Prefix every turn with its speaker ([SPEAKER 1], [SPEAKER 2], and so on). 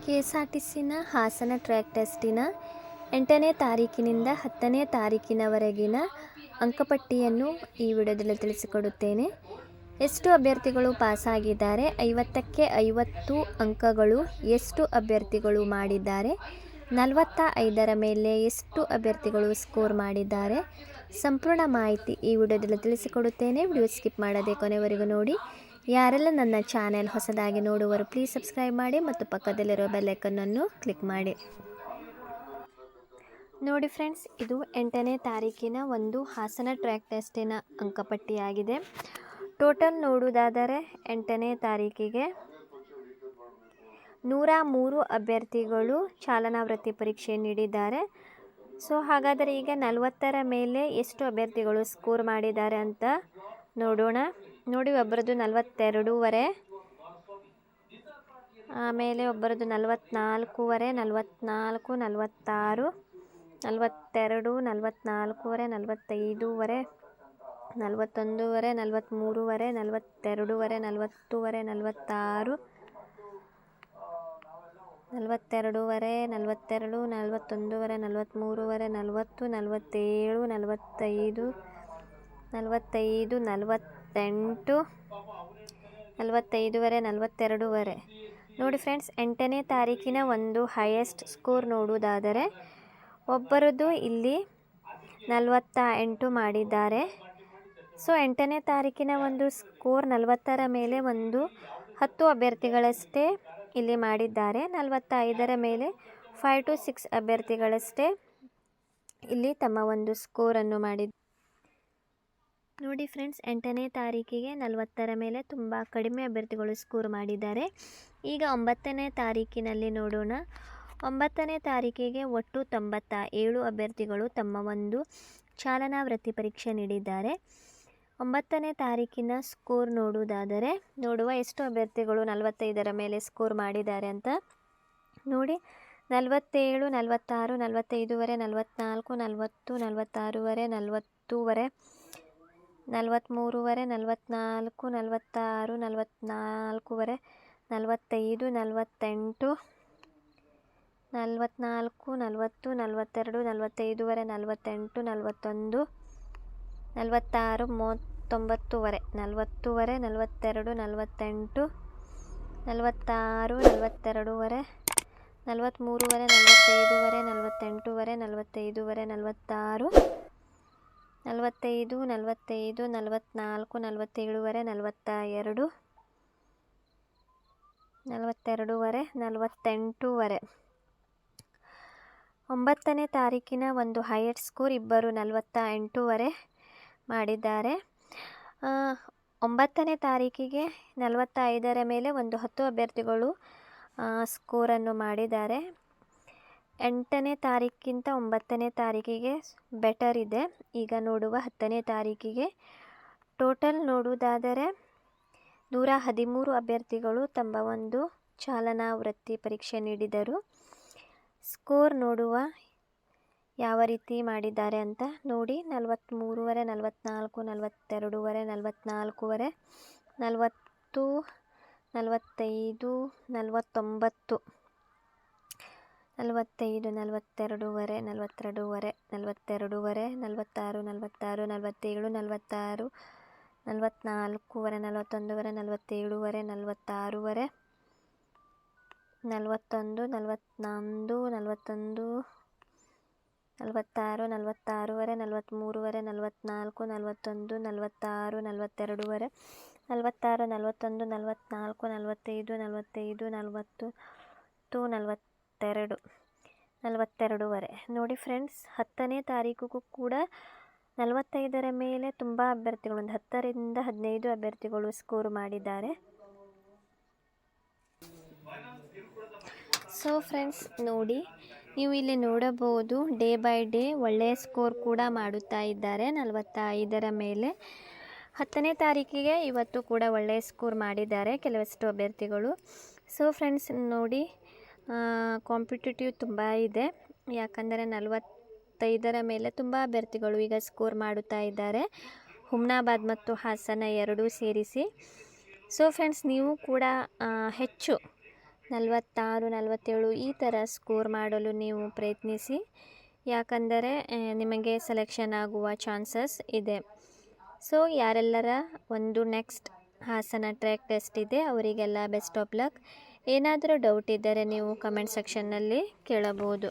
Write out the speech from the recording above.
[SPEAKER 1] KSRTCನ Hassan track ಟೆಸ್ಟಿನ 8ನೇ ತಾರೀಕಿನಿಂದ 10ನೇ ತಾರೀಕಿನವರೆಗಿನ ಅಂಕಪಟ್ಟಿಯನ್ನು ಈ ವಿಡಿಯೋದಲ್ಲಿ ತಿಳಿಸಿಕೊಡುತ್ತೇನೆ. ಎಷ್ಟು ಅಭ್ಯರ್ಥಿಗಳು ಪಾಸಾಗಿದ್ದಾರೆ, 50ಕ್ಕೆ 50 ಅಂಕಗಳು ಎಷ್ಟು ಅಭ್ಯರ್ಥಿಗಳು ಮಾಡಿದ್ದಾರೆ, 45ರ ಮೇಲೆ ಎಷ್ಟು ಅಭ್ಯರ್ಥಿಗಳು ಸ್ಕೋರ್ ಮಾಡಿದ್ದಾರೆ, ಸಂಪೂರ್ಣ ಮಾಹಿತಿ ಈ ವಿಡಿಯೋದಲ್ಲಿ ತಿಳಿಸಿಕೊಡುತ್ತೇನೆ. ವಿಡಿಯೋ ಸ್ಕಿಪ್ ಮಾಡದೆ ಕೊನೆವರೆಗೂ ನೋಡಿ. ಯಾರೆಲ್ಲ ನನ್ನ ಚಾನೆಲ್ ಹೊಸದಾಗಿ ನೋಡುವರು ಪ್ಲೀಸ್ ಸಬ್ಸ್ಕ್ರೈಬ್ ಮಾಡಿ ಮತ್ತು ಪಕ್ಕದಲ್ಲಿರೋ ಬೆಲ್ ಐಕನ್ನನ್ನು ಕ್ಲಿಕ್ ಮಾಡಿ. ನೋಡಿ ಫ್ರೆಂಡ್ಸ್, ಇದು 8ನೇ ತಾರೀಕಿನ ಒಂದು ಹಾಸನ ಟ್ರ್ಯಾಕ್ ಟೆಸ್ಟಿನ ಅಂಕಪಟ್ಟಿಯಾಗಿದೆ. ಟೋಟಲ್ ನೋಡುವುದಾದರೆ 8ನೇ ತಾರೀಕಿಗೆ 103 ಅಭ್ಯರ್ಥಿಗಳು ಚಾಲನಾ ವೃತ್ತಿ ಪರೀಕ್ಷೆ ನೀಡಿದ್ದಾರೆ. ಸೊ ಹಾಗಾದರೆ ಈಗ 40ರ ಮೇಲೆ ಎಷ್ಟು ಅಭ್ಯರ್ಥಿಗಳು ಸ್ಕೋರ್ ಮಾಡಿದ್ದಾರೆ ಅಂತ ನೋಡೋಣ. ನೋಡಿ, ಒಬ್ಬರದ್ದು 42ವರೆ, ಆಮೇಲೆ ಒಬ್ಬರದ್ದು 44ವರೆ, 44, 46, 42, 44ವರೆ, 45ವರೆ, 41ವರೆ, 43ವರೆ, 42ವರೆ, 40ವರೆ, 46, 42ವರೆ, 42, 41ವರೆ, 43ವರೆ, 40, 47, 45, 48, 45ವರೆ, 42ವರೆ. ನೋಡಿ ಫ್ರೆಂಡ್ಸ್, 8ನೇ ತಾರೀಕಿನ ಒಂದು ಹೈಯೆಸ್ಟ್ ಸ್ಕೋರ್ ನೋಡುವುದಾದರೆ ಒಬ್ಬರದ್ದು ಇಲ್ಲಿ 48 ಮಾಡಿದ್ದಾರೆ. ಸೊ 8ನೇ ತಾರೀಕಿನ ಒಂದು ಸ್ಕೋರ್ 40ರ ಮೇಲೆ ಒಂದು 10 ಅಭ್ಯರ್ಥಿಗಳಷ್ಟೇ ಇಲ್ಲಿ ಮಾಡಿದ್ದಾರೆ. 45ರ ಮೇಲೆ 5 to 6 ಅಭ್ಯರ್ಥಿಗಳಷ್ಟೇ ಇಲ್ಲಿ ತಮ್ಮ ಒಂದು ಸ್ಕೋರನ್ನು ಮಾಡಿದ್ದಾರೆ. ನೋಡಿ ಫ್ರೆಂಡ್ಸ್, 8ನೇ ತಾರೀಕಿಗೆ 40ರ ಮೇಲೆ ತುಂಬ ಕಡಿಮೆ ಅಭ್ಯರ್ಥಿಗಳು ಸ್ಕೋರ್ ಮಾಡಿದ್ದಾರೆ. ಈಗ 9ನೇ ತಾರೀಕಿನಲ್ಲಿ ನೋಡೋಣ. 9ನೇ ತಾರೀಕಿಗೆ ಒಟ್ಟು 97 ಅಭ್ಯರ್ಥಿಗಳು ತಮ್ಮ ಒಂದು ಚಾಲನಾ ವೃತ್ತಿ ಪರೀಕ್ಷೆ ನೀಡಿದ್ದಾರೆ. 9ನೇ ತಾರೀಕಿನ ಸ್ಕೋರ್ ನೋಡುವುದಾದರೆ ಎಷ್ಟು ಅಭ್ಯರ್ಥಿಗಳು 45ರ ಮೇಲೆ ಸ್ಕೋರ್ ಮಾಡಿದ್ದಾರೆ ಅಂತ ನೋಡಿ. 47, 46, 45ವರೆ, 44, 40, 46ವರೆ, 40ವರೆ, 43ವರೆ, 44, 46, 44ವರೆ, 45, 48, 44, 40, 42, 45ವರೆ, 48, 41, 46, 39ವರೆ, 40ವರೆ, 42, 48, 46, 42ವರೆ, 43ವರೆ, 45ವರೆ, 48ವರೆ, 45ವರೆ, 46, 45, 44, 47ವರೆ, 42, 42ವರೆ, 48ವರೆ. 9ನೇ ತಾರೀಕಿನ ಒಂದು ಹೈಯೆಸ್ಟ್ ಸ್ಕೋರ್ ಇಬ್ಬರು 48ವರೆ ಮಾಡಿದ್ದಾರೆ. 9ನೇ ತಾರೀಕಿಗೆ 45ರ ಮೇಲೆ ಒಂದು 10 ಅಭ್ಯರ್ಥಿಗಳು ಸ್ಕೋರನ್ನು ಮಾಡಿದ್ದಾರೆ. 8ನೇ ತಾರೀಕಿಂತ 9ನೇ ತಾರೀಕಿಗೆ ಬೆಟರ್ ಇದೆ. ಈಗ ನೋಡುವ 10ನೇ ತಾರೀಕಿಗೆ ಟೋಟಲ್ ನೋಡುವುದಾದರೆ 113 ಅಭ್ಯರ್ಥಿಗಳು ತಮ್ಮ ಒಂದು ಚಾಲನಾ ವೃತ್ತಿ ಪರೀಕ್ಷೆ ನೀಡಿದರು. ಸ್ಕೋರ್ ನೋಡುವ ಯಾವ ರೀತಿ ಮಾಡಿದ್ದಾರೆ ಅಂತ ನೋಡಿ. 43ವರೆ, 44, 42ವರೆ, 44ವರೆ, 40, 45, 49, 45, 42ವರೆ, 42ವರೆ, 42ವರೆ, 46, 46, 47, 46, 44ವರೆ, 41ವರೆ, 47ವರೆ, 46ವರೆ, 41, 41, 41, 46, 46ವರೆ, 43ವರೆ, 44, 41, 46, 42ವರೆ, 46, 41, 44, 45, 45, 40, 42, 42ವರೆ. ನೋಡಿ ಫ್ರೆಂಡ್ಸ್, 10ನೇ ತಾರೀಕಿಗೂ ಕೂಡ 45ರ ಮೇಲೆ ತುಂಬ ಅಭ್ಯರ್ಥಿಗಳು, ಒಂದು 10ರಿಂದ 15 ಅಭ್ಯರ್ಥಿಗಳು ಸ್ಕೋರ್ ಮಾಡಿದ್ದಾರೆ. ಸೊ ಫ್ರೆಂಡ್ಸ್, ನೋಡಿ, ನೀವು ಇಲ್ಲಿ ನೋಡಬಹುದು ಡೇ ಬೈ ಡೇ ಒಳ್ಳೆಯ ಸ್ಕೋರ್ ಕೂಡ ಮಾಡುತ್ತಾ ಇದ್ದಾರೆ 45ರ ಮೇಲೆ. 10ನೇ ತಾರೀಕಿಗೆ ಇವತ್ತು ಕೂಡ ಒಳ್ಳೆಯ ಸ್ಕೋರ್ ಮಾಡಿದ್ದಾರೆ ಕೆಲವಷ್ಟು ಅಭ್ಯರ್ಥಿಗಳು. ಸೊ ಫ್ರೆಂಡ್ಸ್, ನೋಡಿ, ಕಾಂಪಿಟೇಟಿವ್ ತುಂಬ ಇದೆ. ಯಾಕಂದರೆ 45ರ ಮೇಲೆ ತುಂಬ ಅಭ್ಯರ್ಥಿಗಳು ಈಗ ಸ್ಕೋರ್ ಮಾಡುತ್ತಾ ಇದ್ದಾರೆ, ಹುಮ್ನಾಬಾದ್ ಮತ್ತು ಹಾಸನ ಎರಡೂ ಸೇರಿಸಿ. ಸೊ ಫ್ರೆಂಡ್ಸ್, ನೀವು ಕೂಡ ಹೆಚ್ಚು 46, 47 ಈ ಥರ ಸ್ಕೋರ್ ಮಾಡಲು ನೀವು ಪ್ರಯತ್ನಿಸಿ. ಯಾಕಂದರೆ ನಿಮಗೆ ಸೆಲೆಕ್ಷನ್ ಆಗುವ ಚಾನ್ಸಸ್ ಇದೆ. ಸೊ ಯಾರೆಲ್ಲರ ಒಂದು ನೆಕ್ಸ್ಟ್ ಹಾಸನ ಟ್ರ್ಯಾಕ್ ಟೆಸ್ಟ್ ಇದೆ ಅವರಿಗೆಲ್ಲ ಬೆಸ್ಟ್ ಆಫ್ ಲಕ್. ಏನಾದರೂ ಡೌಟ್ ಇದ್ದರೆ ನೀವು ಕಮೆಂಟ್ ಸೆಕ್ಷನ್ನಲ್ಲಿ ಕೇಳಬಹುದು.